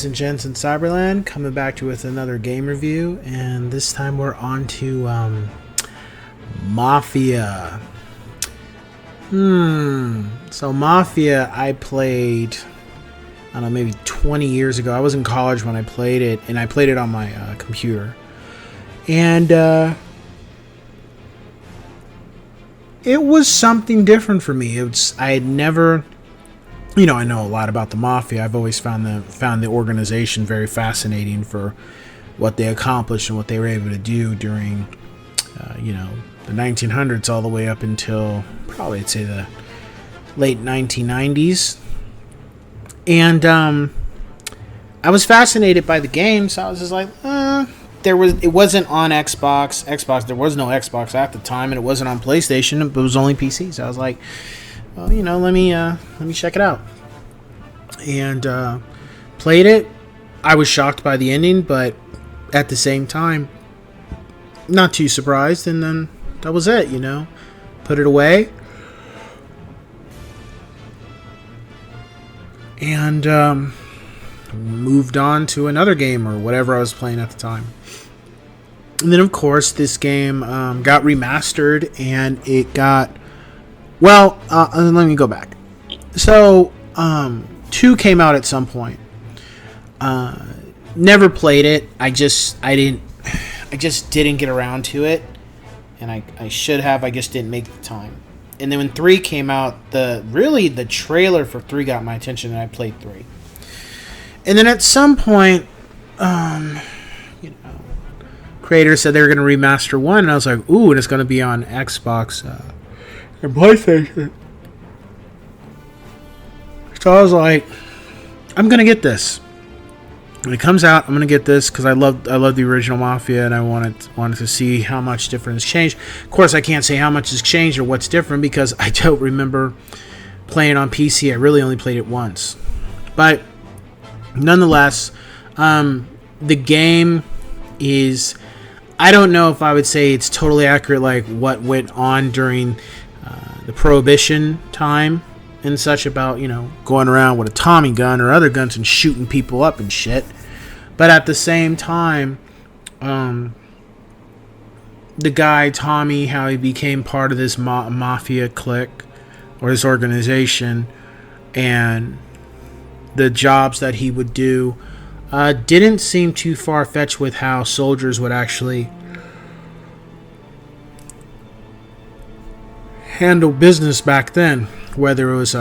ladies and gents in Cyberland, coming back to you with another game review, and this time we're on to Mafia. So Mafia I played, I don't know, maybe 20 years ago. I was in college when I played it, and I played it on my computer. And it was something different for me. I had never... I know a lot about the Mafia. I've always found the organization very fascinating for what they accomplished and what they were able to do during, the 1900s all the way up until probably, I'd say, the late 1990s. And I was fascinated by the game, so I was just like, it wasn't on Xbox. There was no Xbox at the time, and it wasn't on PlayStation. It was only PC. So I was like, well, let me check it out. And played it. I was shocked by the ending, but at the same time, not too surprised. And then that was it, Put it away. And moved on to another game or whatever I was playing at the time. And then, of course, this game got remastered, and it got... Well, let me go back. So, 2 came out at some point. Never played it. I just didn't get around to it, and I should have. I just didn't make the time. And then when 3 came out, the trailer for 3 got my attention, and I played 3. And then at some point, creators said they were going to remaster 1, and I was like, ooh, and it's going to be on Xbox and PlayStation. So I was like, I'm gonna get this. When it comes out, I'm gonna get this because I love the original Mafia, and I wanted to see how much different has changed. Of course, I can't say how much has changed or what's different because I don't remember playing on PC. I really only played it once, but nonetheless, the game is... I don't know if I would say it's totally accurate, like what went on during the Prohibition time and such, about, going around with a Tommy gun or other guns and shooting people up and shit. But at the same time, the guy, Tommy, how he became part of this Mafia clique or this organization, and the jobs that he would do didn't seem too far-fetched with how soldiers would actually handle business back then, whether it was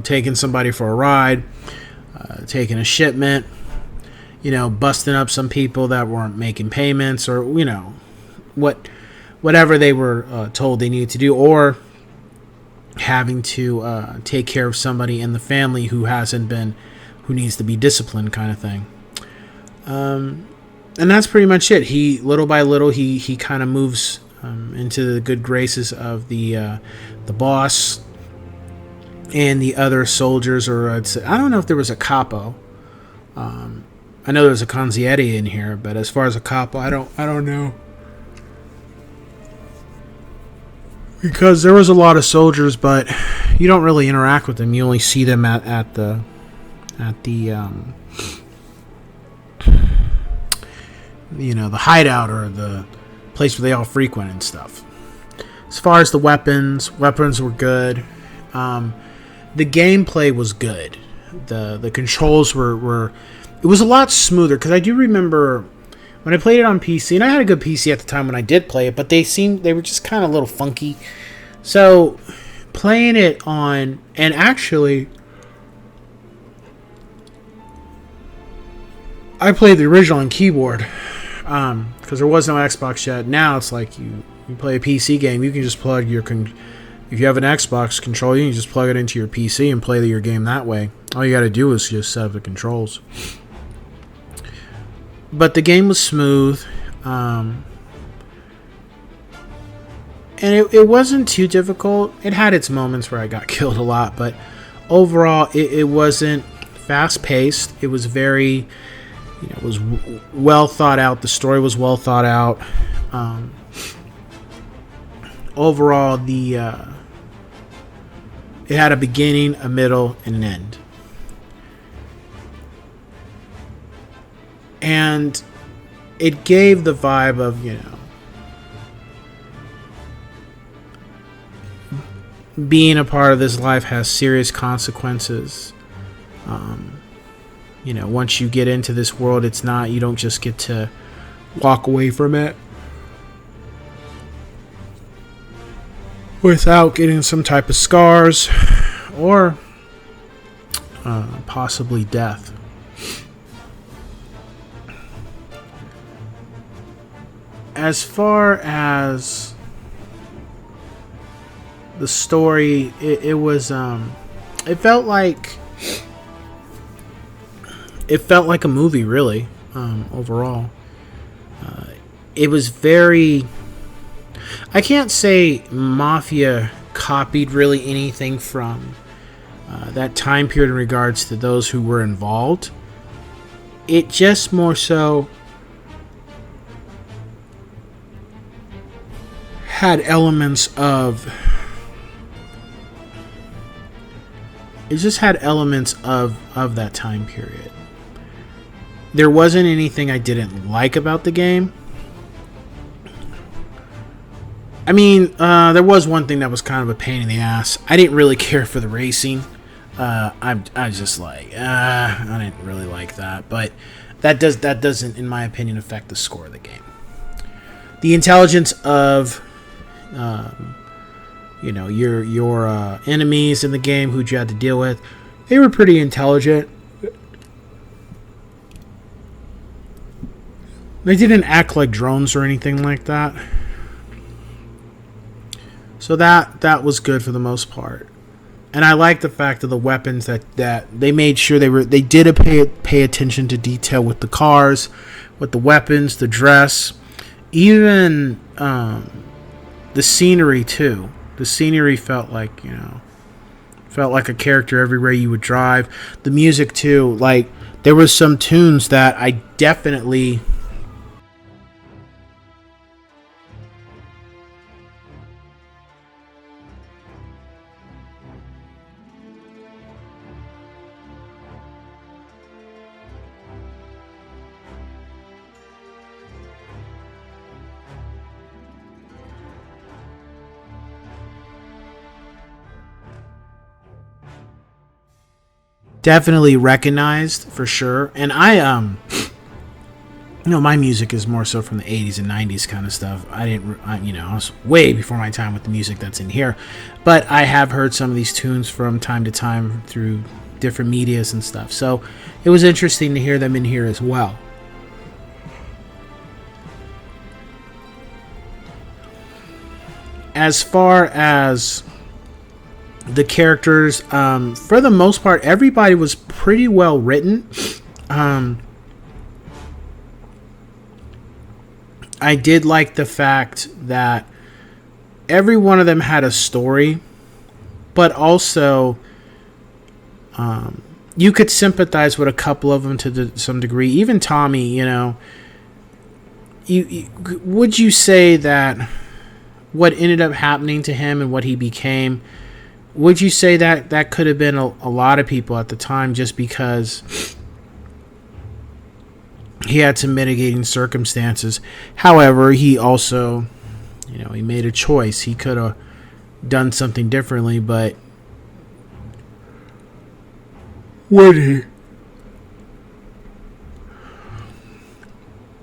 taking somebody for a ride, taking a shipment, busting up some people that weren't making payments, or whatever they were told they needed to do, or having to take care of somebody in the family who needs to be disciplined, kind of thing. And that's pretty much it. He, little by little, he kind of moves into the good graces of the boss and the other soldiers, or I don't know if there was a capo. I know there was a consigliere in here, but as far as a capo, I don't know, because there was a lot of soldiers, but you don't really interact with them. You only see them at the the hideout or the place where they all frequent and stuff. As far as the weapons were good. The gameplay was good. The controls were it was a lot smoother, because I do remember when I played it on PC, and I had a good PC at the time when I did play it, but they were just kind of a little funky. So playing it on, and actually I played the original on keyboard, because there was no Xbox yet. Now it's like you play a PC game, you can just plug if you have an Xbox controller, you can just plug it into your PC and play your game that way. All you got to do is just set up the controls. But the game was smooth, and it wasn't too difficult. It had its moments where I got killed a lot, but overall it wasn't fast paced. It was very... it was well thought out. The story was well thought out. Overall, It had a beginning, a middle, and an end. And it gave the vibe of, being a part of this life has serious consequences. Once you get into this world, you don't just get to walk away from it without getting some type of scars or possibly death. As far as the story, it was it felt like a movie, really. Overall, it was very, I can't say Mafia copied really anything from that time period in regards to those who were involved. It just more so had elements of that time period. There wasn't anything I didn't like about the game. I mean, there was one thing that was kind of a pain in the ass. I didn't really care for the racing. I was just like, I didn't really like that. But that doesn't, in my opinion, affect the score of the game. The intelligence of your enemies in the game who you had to deal with, they were pretty intelligent. They didn't act like drones or anything like that. So that was good for the most part. And I like the fact of the weapons that they made sure they did pay attention to detail with the cars, with the weapons, the dress, even the scenery too. The scenery felt like a character everywhere you would drive. The music too, like there was some tunes that I definitely recognized for sure. And my music is more so from the 80s and 90s kind of stuff. I was way before my time with the music that's in here, but I have heard some of these tunes from time to time through different medias and stuff. So it was interesting to hear them in here as well. As far as the characters, for the most part, everybody was pretty well written. I did like the fact that every one of them had a story, but also you could sympathize with a couple of them to some degree. Even Tommy, would you say that what ended up happening to him and what he became, would you say that could have been a lot of people at the time just because he had some mitigating circumstances? However, he also, he made a choice. He could have done something differently, but would he?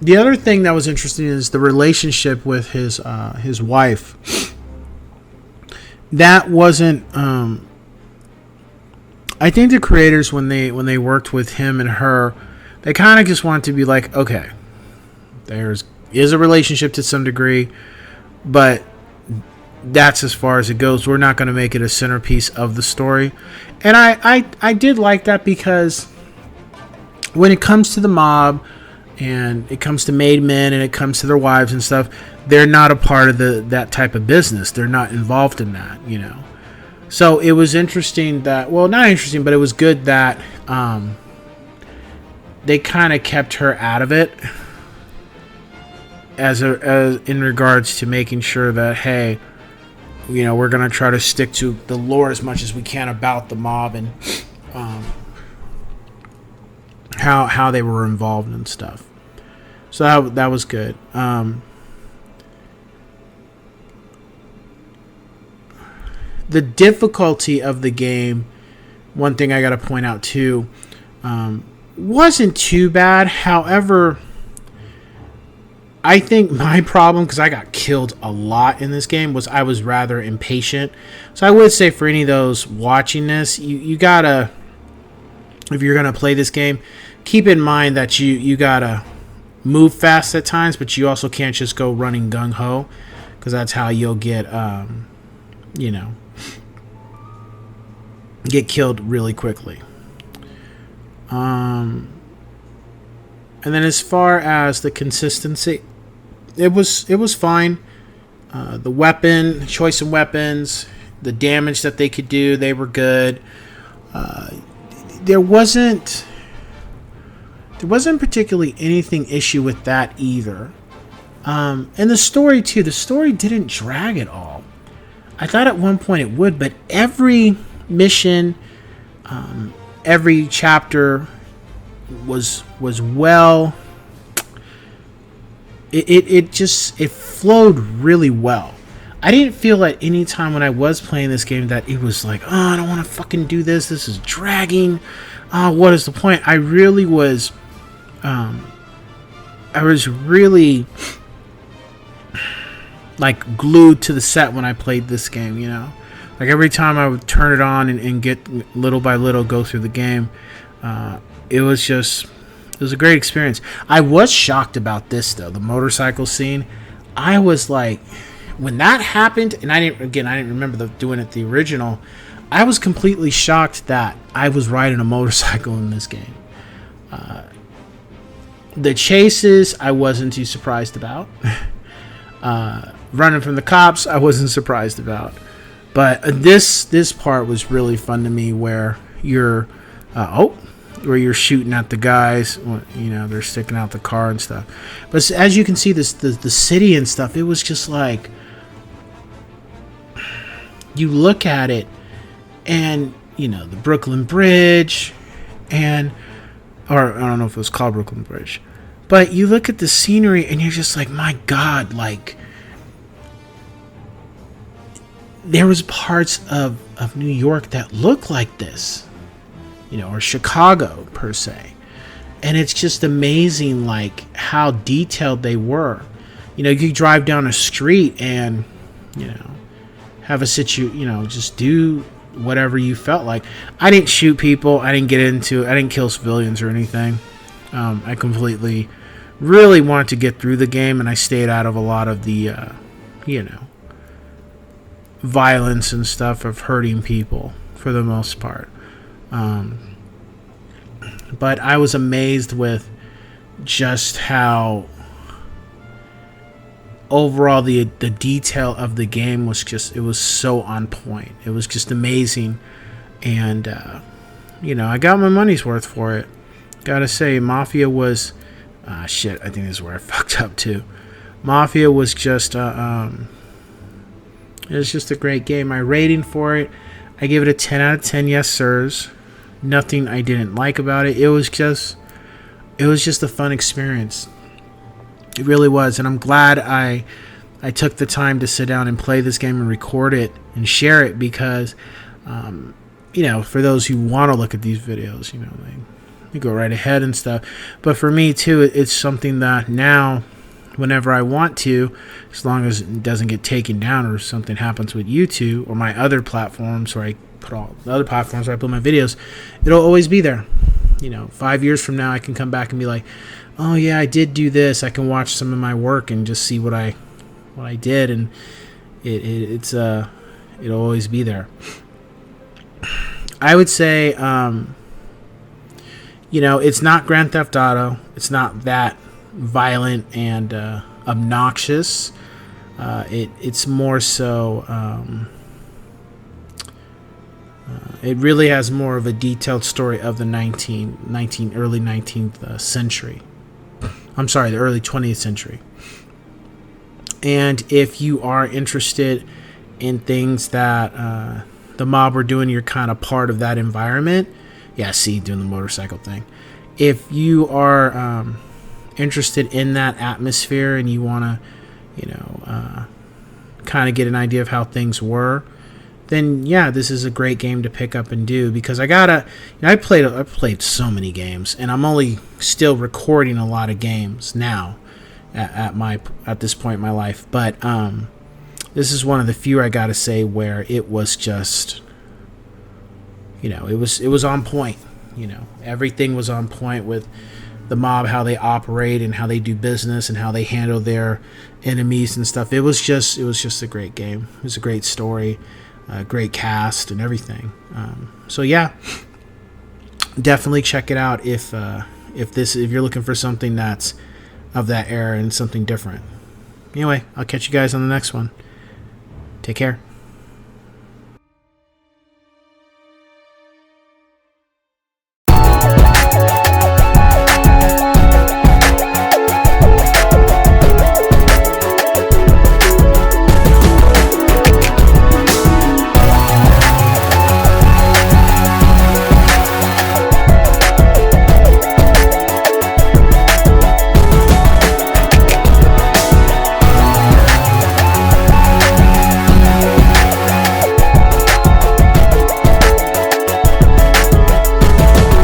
The other thing that was interesting is the relationship with his wife. That wasn't. I think the creators, when they worked with him and her, they kind of just wanted to be like, okay, is a relationship to some degree, but that's as far as it goes. We're not going to make it a centerpiece of the story. And I did like that, because when it comes to the mob and it comes to made men and it comes to their wives and stuff, they're not a part of that type of business. They're not involved in that, So it was interesting that, well, not interesting, but it was good that they kind of kept her out of it as in regards to making sure that, hey, we're going to try to stick to the lore as much as we can about the mob and how they were involved and stuff. So that was good. The difficulty of the game, one thing I got to point out too, wasn't too bad. However, I think my problem, because I got killed a lot in this game, was I was rather impatient. So I would say for any of those watching this, you gotta, if you're gonna play this game, keep in mind that you gotta move fast at times, but you also can't just go running gung-ho, because that's how you'll get get killed really quickly. And then as far as the consistency, it was fine. The choice in weapons, the damage that they could do, they were good. There wasn't particularly anything issue with that either. And the story too. The story didn't drag at all. I thought at one point it would, but every mission, every chapter was well. It flowed really well. I didn't feel at any time when I was playing this game that it was like, oh, I don't want to fucking do this. This is dragging. What is the point? I really was. I was really like glued to the set when I played this game. Like every time I would turn it on and get little by little go through the game, it was a great experience. I was shocked about this though, the motorcycle scene. I was like, when that happened, and I didn't remember doing it the original. I was completely shocked that I was riding a motorcycle in this game. The chases, I wasn't too surprised about. Running from the cops, I wasn't surprised about. But this part was really fun to me, where you're shooting at the guys. They're sticking out the car and stuff. But as you can see, the city and stuff, it was just like, you look at it, and the Brooklyn Bridge, or I don't know if it was called Brooklyn Bridge, but you look at the scenery and you're just like, my God, like, there was parts of New York that look like this, or Chicago per se. And it's just amazing, like, how detailed they were. You drive down a street and, have a just do whatever you felt like. I didn't shoot people. I didn't kill civilians or anything. I completely really wanted to get through the game, and I stayed out of a lot of the, violence and stuff of hurting people for the most part. But I was amazed with just how overall the detail of the game was it was so on point. It was just amazing. And, I got my money's worth for it. Gotta say, Mafia was, I think this is where I fucked up too. Mafia was just, it was just a great game. My rating for it, I give it a 10 out of 10 yes sirs. Nothing I didn't like about it. It was just a fun experience. It really was, and I'm glad I took the time to sit down and play this game and record it and share it, because for those who want to look at these videos, they go right ahead and stuff. But for me too, it's something that now, whenever I want to, as long as it doesn't get taken down or something happens with YouTube or my other platforms where I put all the other platforms where I put my videos, it'll always be there. 5 years from now, I can come back and be like, oh yeah, I did do this. I can watch some of my work and just see what I did, and it'll always be there. I would say, it's not Grand Theft Auto. It's not that violent and obnoxious. It's more so. It really has more of a detailed story of the early 19th century. I'm sorry, the early 20th century. And if you are interested in things that the mob were doing, you're kind of part of that environment. Yeah, see, doing the motorcycle thing. If you are interested in that atmosphere and you want to, kind of get an idea of how things were, then yeah, this is a great game to pick up and do, because I played so many games, and I'm only still recording a lot of games now at this point in my life, but this is one of the few, I gotta say, where it was just, it was on point. Everything was on point with the mob, how they operate and how they do business and how they handle their enemies and stuff. It was just a great game. It was a great story, great cast and everything. So yeah, definitely check it out if you're looking for something that's of that era and something different. Anyway, I'll catch you guys on the next one. Take care.